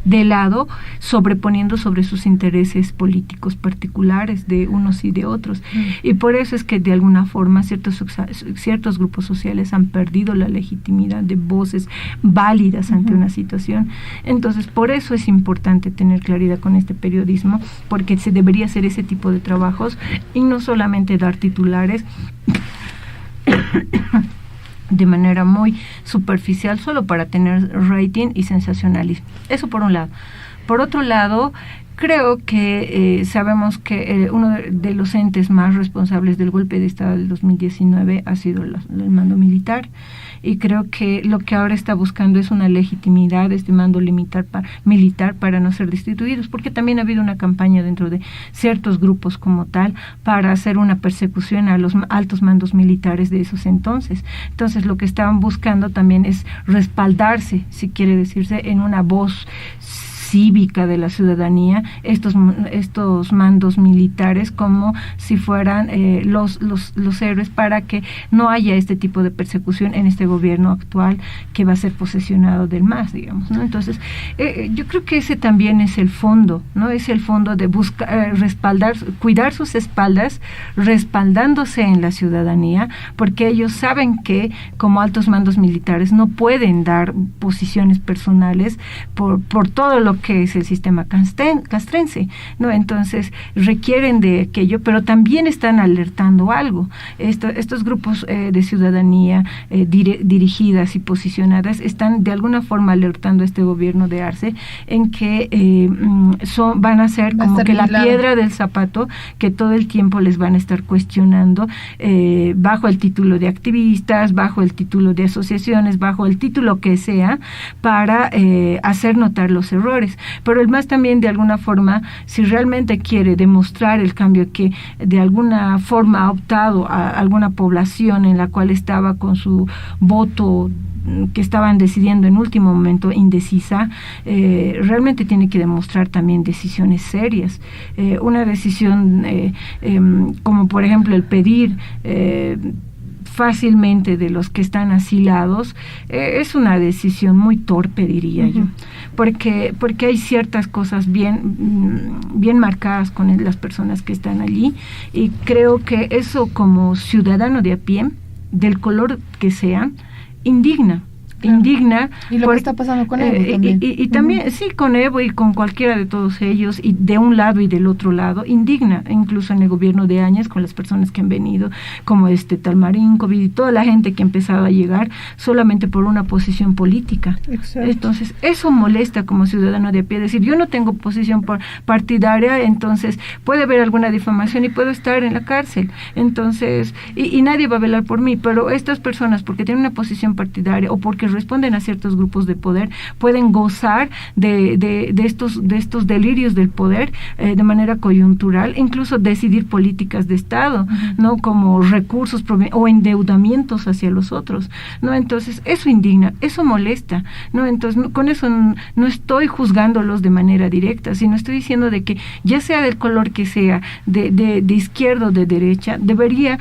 de lado, sobreponiendo sobre sus intereses políticos particulares de unos y de otros. Y por eso es que de alguna forma ciertos grupos sociales han perdido la legitimidad de voces válidas ante una situación. Entonces, por eso es importante tener claridad con este periodismo, porque se debería hacer ese tipo de trabajos y no solamente dar titulares de manera muy superficial solo para tener rating y sensacionalismo. Eso por un lado. Por otro lado, creo que sabemos que uno de los entes más responsables del golpe de Estado del 2019 ha sido el mando militar, y creo que lo que ahora está buscando es una legitimidad de este mando militar para no ser destituidos, porque también ha habido una campaña dentro de ciertos grupos como tal para hacer una persecución a los altos mandos militares de esos entonces. Entonces, lo que estaban buscando también es respaldarse, si quiere decirse, en una voz cívica de la ciudadanía, estos mandos militares como si fueran los héroes, para que no haya este tipo de persecución en este gobierno actual que va a ser posesionado del MAS, digamos, ¿no? Entonces, yo creo que ese también es el fondo, ¿no? Es el fondo de buscar cuidar sus espaldas, respaldándose en la ciudadanía, porque ellos saben que como altos mandos militares no pueden dar posiciones personales por todo lo que es el sistema castrense, ¿no? Entonces requieren de aquello, pero también están alertando algo. Estos grupos de ciudadanía dirigidas y posicionadas están de alguna forma alertando a este gobierno de Arce en que van a ser como que la piedra del zapato que todo el tiempo les van a estar cuestionando bajo el título de activistas, bajo el título de asociaciones, bajo el título que sea, para hacer notar los errores. Pero el MAS también, de alguna forma, si realmente quiere demostrar el cambio que de alguna forma ha optado a alguna población en la cual estaba con su voto, que estaban decidiendo en último momento indecisa, realmente tiene que demostrar también decisiones serias. Una decisión como por ejemplo el pedir fácilmente de los que están asilados, es una decisión muy torpe, diría yo, porque hay ciertas cosas bien marcadas con las personas que están allí, y creo que eso, como ciudadano de a pie, del color que sea, indigna. Y lo que está pasando con Evo también. Y también, sí, con Evo y con cualquiera de todos ellos, y de un lado y del otro lado, indigna, incluso en el gobierno de Áñez, con las personas que han venido, como tal Marín, COVID, y toda la gente que ha empezado a llegar solamente por una posición política. Exacto. Entonces, eso molesta como ciudadano de a pie, decir, yo no tengo posición partidaria, entonces puede haber alguna difamación y puedo estar en la cárcel, entonces, y nadie va a velar por mí, pero estas personas, porque tienen una posición partidaria o porque responden a ciertos grupos de poder, pueden gozar de estos delirios del poder de manera coyuntural, incluso decidir políticas de Estado, ¿no? Como recursos o endeudamientos hacia los otros, ¿no? Entonces, eso indigna, eso molesta, ¿no? Entonces, con eso no estoy juzgándolos de manera directa, sino estoy diciendo de que, ya sea del color que sea, de izquierda o de derecha, debería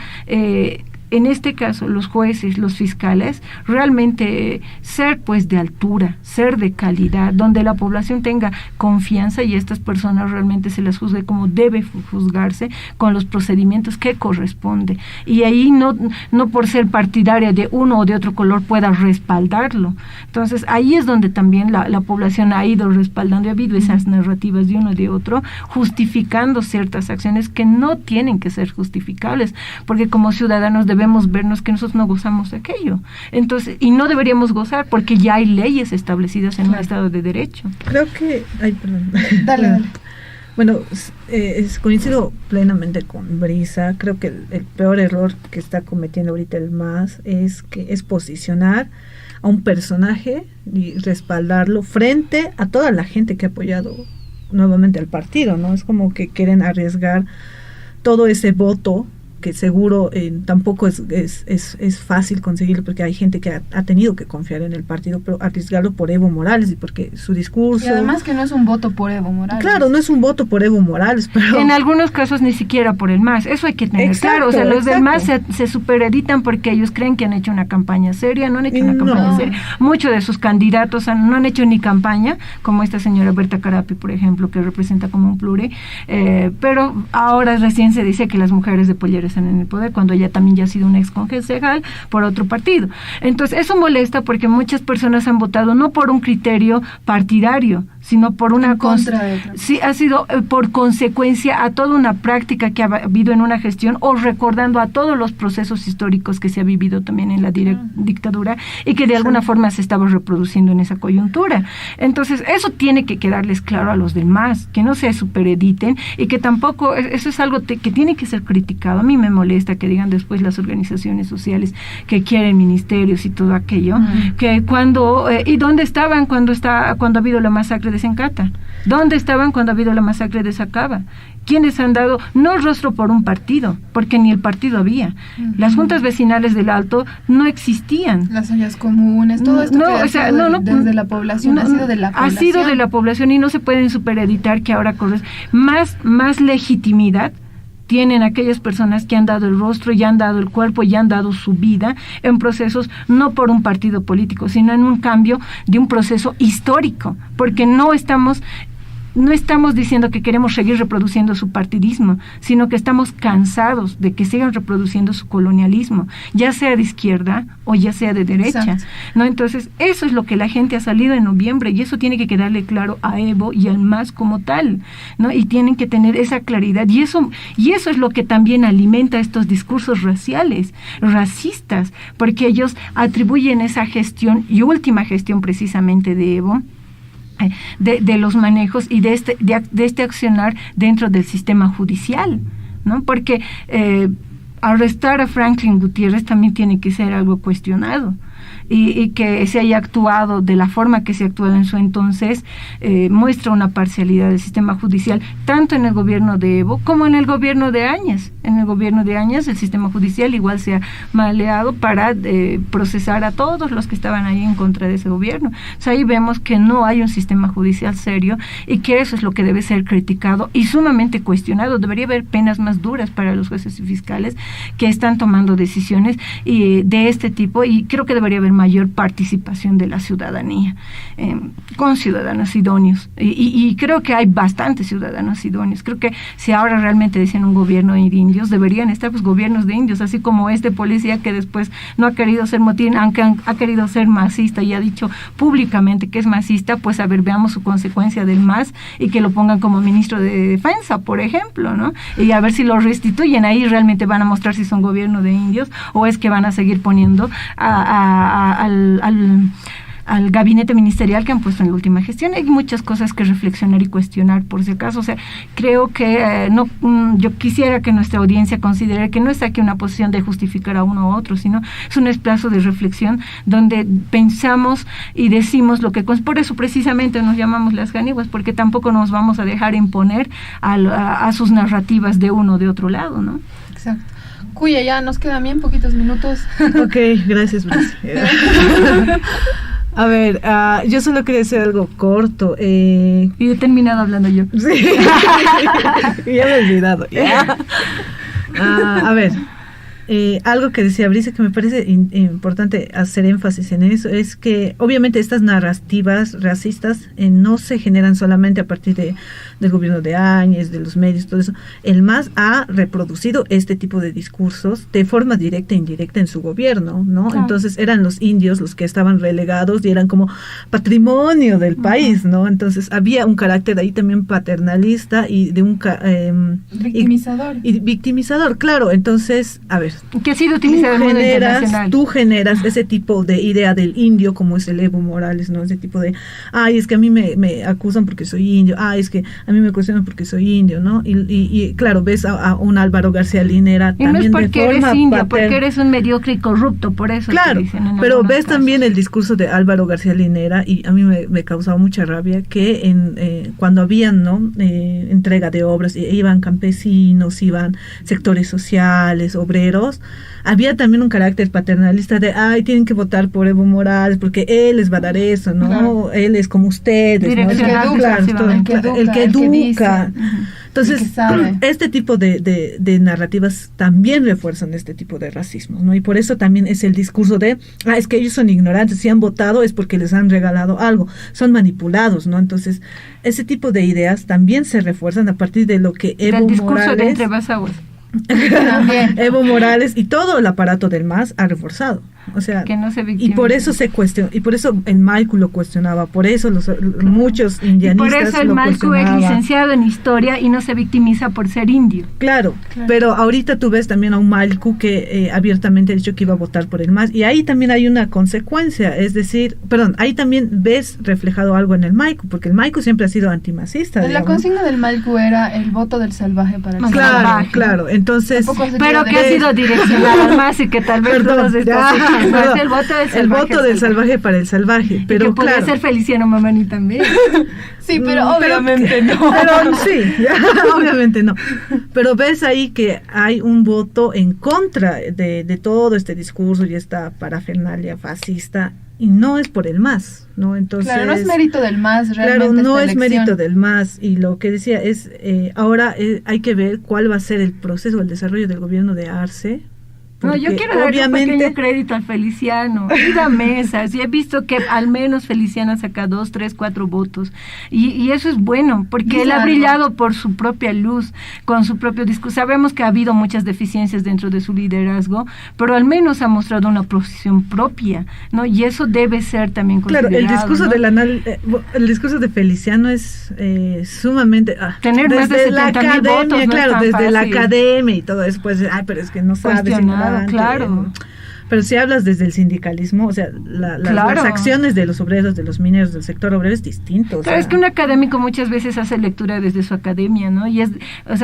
en este caso los jueces, los fiscales, realmente ser pues de altura, ser de calidad, donde la población tenga confianza y estas personas realmente se las juzgue como debe juzgarse, con los procedimientos que corresponde. Y ahí no por ser partidaria de uno o de otro color pueda respaldarlo. Entonces ahí es donde también la población ha ido respaldando, ha habido esas narrativas de uno y de otro, justificando ciertas acciones que no tienen que ser justificables, porque como ciudadanos debemos vernos que nosotros no gozamos de aquello. Entonces, y no deberíamos gozar porque ya hay leyes establecidas en un Estado de Derecho. Creo que... Ay, perdón. Dale. Bueno, coincido plenamente con Brisa. Creo que el peor error que está cometiendo ahorita el MAS es posicionar a un personaje y respaldarlo frente a toda la gente que ha apoyado nuevamente al partido, ¿no? Es como que quieren arriesgar todo ese voto que seguro tampoco es fácil conseguirlo, porque hay gente que ha tenido que confiar en el partido, pero arriesgarlo por Evo Morales y porque su discurso... Y además que no es un voto por Evo Morales. Claro, no es un voto por Evo Morales, pero... En algunos casos ni siquiera por el MAS, eso hay que tener claro. O sea, los del MAS se supereditan porque ellos creen que han hecho una campaña seria, no han hecho una campaña seria. Muchos de sus candidatos no han hecho ni campaña, como esta señora Berta Carapi, por ejemplo, que representa como un pluri, pero ahora recién se dice que las mujeres de Pollera están en el poder, cuando ella también ya ha sido una ex concejal por otro partido. Entonces eso molesta porque muchas personas han votado no por un criterio partidario, sino por una sí, ha sido por consecuencia a toda una práctica que ha habido en una gestión, o recordando a todos los procesos históricos que se ha vivido también en la dictadura y que de alguna forma se estaba reproduciendo en esa coyuntura. Entonces eso tiene que quedarles claro a los demás, que no se superediten y que tampoco, eso es algo que tiene que ser criticado. A mí me molesta que digan después las organizaciones sociales que quieren ministerios y todo aquello, que cuando ¿y dónde estaban cuando ha habido la masacre de Sencata? ¿Dónde estaban cuando ha habido la masacre de Sacaba? ¿Quiénes han dado no rostro por un partido? Porque ni el partido había. Las juntas vecinales del Alto no existían. Las ollas comunes, todo esto desde la población ha sido de la población. Ha sido de la población y no se pueden supereditar que ahora corres más legitimidad tienen aquellas personas que han dado el rostro, y han dado el cuerpo, y han dado su vida en procesos no por un partido político, sino en un cambio de un proceso histórico, porque no estamos diciendo que queremos seguir reproduciendo su partidismo, sino que estamos cansados de que sigan reproduciendo su colonialismo, ya sea de izquierda o ya sea de derecha. Exacto. ¿No? Entonces, eso es lo que la gente ha salido en noviembre, y eso tiene que quedarle claro a Evo y al MAS como tal, ¿no? Y tienen que tener esa claridad, y eso es lo que también alimenta estos discursos racistas, porque ellos atribuyen esa gestión y última gestión precisamente de Evo, de los manejos y de este accionar dentro del sistema judicial, ¿no? Porque arrestar a Franklin Gutiérrez también tiene que ser algo cuestionado. Y que se haya actuado de la forma que se ha actuado en su entonces muestra una parcialidad del sistema judicial, tanto en el gobierno de Evo como en el gobierno de Áñez. En el gobierno de Áñez el sistema judicial igual se ha maleado para procesar a todos los que estaban ahí en contra de ese gobierno. O sea, ahí vemos que no hay un sistema judicial serio, y que eso es lo que debe ser criticado y sumamente cuestionado. Debería haber penas más duras para los jueces y fiscales que están tomando decisiones de este tipo, y creo que debería haber mayor participación de la ciudadanía con ciudadanos idóneos, y creo que hay bastantes ciudadanos idóneos. Creo que si ahora realmente dicen un gobierno de indios, deberían estar pues gobiernos de indios, así como este policía que después no ha querido ser motín, aunque ha querido ser masista y ha dicho públicamente que es masista. Pues a ver, veamos su consecuencia del MAS y que lo pongan como ministro de defensa, por ejemplo, ¿no? Y a ver si lo restituyen. Ahí realmente van a mostrar si son gobierno de indios o es que van a seguir poniendo al gabinete ministerial que han puesto en la última gestión. Hay muchas cosas que reflexionar y cuestionar, por si acaso. O sea, creo que yo quisiera que nuestra audiencia considere que no está aquí una posición de justificar a uno u otro, sino es un espacio de reflexión donde pensamos y decimos lo que... Por eso precisamente nos llamamos las janiguas, porque tampoco nos vamos a dejar imponer a sus narrativas de uno o de otro lado, ¿no? Exacto. Cuya, ya nos quedan bien poquitos minutos. Ok, gracias, Bruce. A ver, yo solo quería hacer algo corto. Y he terminado hablando yo. Sí. Ya me he olvidado. A ver, algo que decía Brice que me parece importante hacer énfasis en eso es que obviamente estas narrativas racistas no se generan solamente a partir del gobierno de Áñez, de los medios, todo eso. El MAS ha reproducido este tipo de discursos de forma directa e indirecta en su gobierno, ¿no? Claro. Entonces eran los indios los que estaban relegados y eran como patrimonio del país, ¿no? Entonces había un carácter ahí también paternalista y de un victimizador. Y victimizador, claro. Entonces, a ver, que ha sido utilizado en el mundo internacional. Tú generas ese tipo de idea del indio, como es el Evo Morales, ¿no? Ese tipo de, es que a mí me acusan porque soy indio, es que a mí me cuestionan porque soy indio, ¿no? Y claro, ves a un Álvaro García Linera y también no es porque eres indio, porque eres un mediocre y corrupto, por eso. Claro, pero ves casos. También el discurso de Álvaro García Linera, y a mí me causaba mucha rabia que cuando habían, ¿no? Entrega de obras, iban campesinos, iban sectores sociales, obreros, había también un carácter paternalista de, tienen que votar por Evo Morales porque él les va a dar eso, ¿no? Claro. Él es como ustedes, ¿no? El que educa. Entonces, este tipo de narrativas también refuerzan este tipo de racismo, ¿no? Y por eso también es el discurso de, es que ellos son ignorantes, si han votado es porque les han regalado algo, son manipulados, ¿no? Entonces, ese tipo de ideas también se refuerzan a partir de lo que Evo Morales... Del discurso de entre Basaguas. Evo Morales y todo el aparato del MAS ha reforzado, o sea, que no se y por eso se cuestionó, y por eso el Maicu lo cuestionaba, por eso muchos indianistas por eso el Maicu es licenciado en historia y no se victimiza por ser indio. Claro. Pero ahorita tú ves también a un Maicu que abiertamente ha dicho que iba a votar por el MAS, y ahí también hay una consecuencia, es decir, ahí también ves reflejado algo en el Maicu, porque el Maicu siempre ha sido antimasista. La consigna del Maicu era el voto del salvaje para el salvaje. Claro, entonces, pero que ha sido direccionado al MAS y que tal vez el voto del salvaje para el salvaje, pero y que podría ser Feliciano Mamani también. Sí, pero obviamente no. Pero sí, obviamente no. Pero ves ahí que hay un voto en contra de todo este discurso y esta parafernalia fascista, y no es por el MAS, ¿no? Entonces, claro, no es mérito del MAS realmente. Claro, no es mérito del MAS, y lo que decía es, ahora hay que ver cuál va a ser el proceso, el desarrollo del gobierno de Arce. No, yo quiero dar un pequeño crédito al Feliciano y a Mesas, y he visto que al menos Feliciano saca 2, 3, 4 votos, y eso es bueno, porque él ha brillado por su propia luz, con su propio discurso. Sabemos que ha habido muchas deficiencias dentro de su liderazgo, pero al menos ha mostrado una posición propia, ¿no? Y eso debe ser también considerado. Claro, el discurso, ¿no? El discurso de Feliciano es sumamente... Tener más de 70,000 votos, no claro, desde fácil. La academia y todo eso, pues, pero es que no sabes... Claro. Pero si hablas desde el sindicalismo, o sea, las acciones de los obreros, de los mineros, del sector obrero es distinto. Claro, es que un académico muchas veces hace lectura desde su academia, ¿no? Y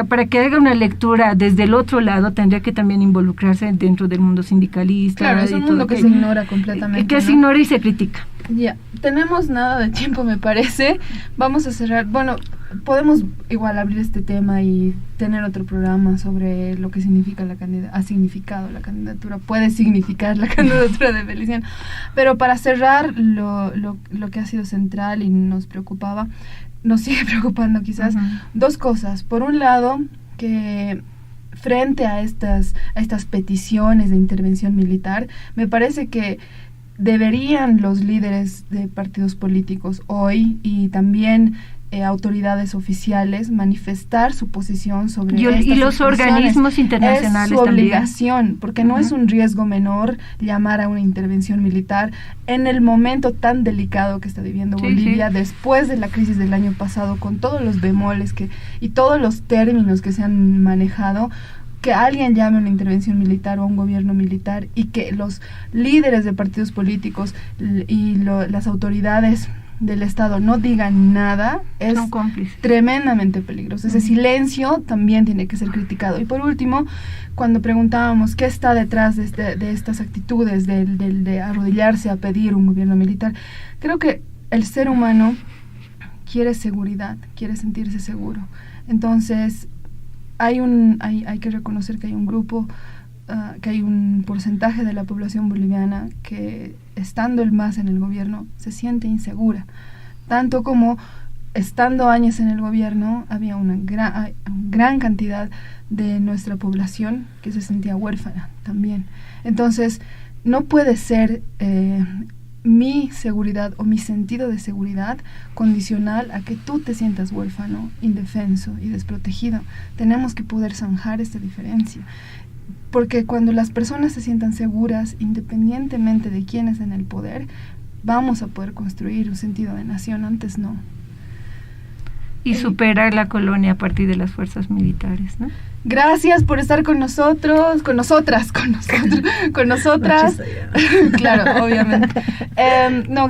para que haga una lectura desde el otro lado, tendría que también involucrarse dentro del mundo sindicalista. Claro, es un mundo que se ignora completamente. Que se ignora y se critica. Ya, tenemos nada de tiempo, me parece. Vamos a cerrar. Bueno, podemos igual abrir este tema y tener otro programa sobre lo que significa ha significado la candidatura, puede significar la candidatura de Feliciano. Pero para cerrar lo que ha sido central y nos sigue preocupando quizás, dos cosas. Por un lado, que frente a estas peticiones de intervención militar, me parece que deberían los líderes de partidos políticos hoy y también autoridades oficiales manifestar su posición sobre y los organismos internacionales. Es su obligación, porque no es un riesgo menor llamar a una intervención militar en el momento tan delicado que está viviendo Bolivia después de la crisis del año pasado, con todos los bemoles y todos los términos que se han manejado. Que alguien llame a una intervención militar o a un gobierno militar y que los líderes de partidos políticos y las autoridades del Estado no digan nada es tremendamente peligroso. Ese silencio también tiene que ser criticado. Y por último, cuando preguntábamos qué está detrás de estas actitudes de arrodillarse a pedir un gobierno militar, creo que el ser humano quiere seguridad, quiere sentirse seguro. Entonces, hay que reconocer que hay un grupo, que hay un porcentaje de la población boliviana que, estando el MAS en el gobierno, se siente insegura, tanto como estando años en el gobierno, había una gran cantidad de nuestra población que se sentía huérfana también. Entonces, no puede ser mi seguridad o mi sentido de seguridad condicional a que tú te sientas huérfano, indefenso y desprotegido. Tenemos que poder zanjar esta diferencia. Porque cuando las personas se sientan seguras, independientemente de quién es en el poder, vamos a poder construir un sentido de nación, antes no. Y superar la colonia a partir de las fuerzas militares, ¿no? Gracias por estar con nosotras. Claro, obviamente.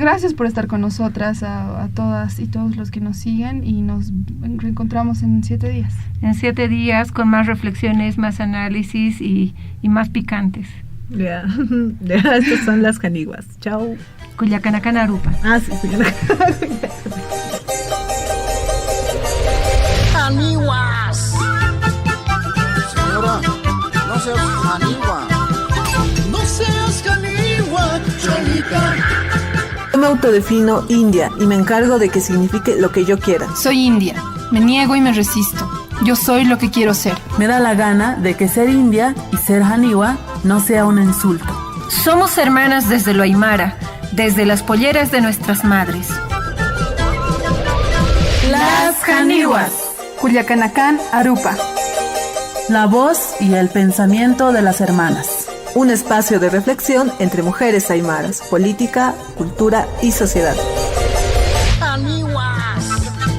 Gracias por estar con nosotras, a todas y todos los que nos siguen, y nos reencontramos en 7 días. En 7 días con más reflexiones, más análisis y más picantes. Ya, estas son las caniguas. Chao. Culiacanacan Arupa. Sí, Culiacanacan. Caniguas. Señora, no seas canigua. No seas canigua, Cholita. Yo me autodefino india y me encargo de que signifique lo que yo quiera. Soy india, me niego y me resisto. Yo soy lo que quiero ser. Me da la gana de que ser india y ser janiwa no sea un insulto. Somos hermanas desde lo aymara, desde las polleras de nuestras madres. Las Caniguas. Culiacanacan Arupa. La voz y el pensamiento de las hermanas. Un espacio de reflexión entre mujeres aymaras, política, cultura y sociedad.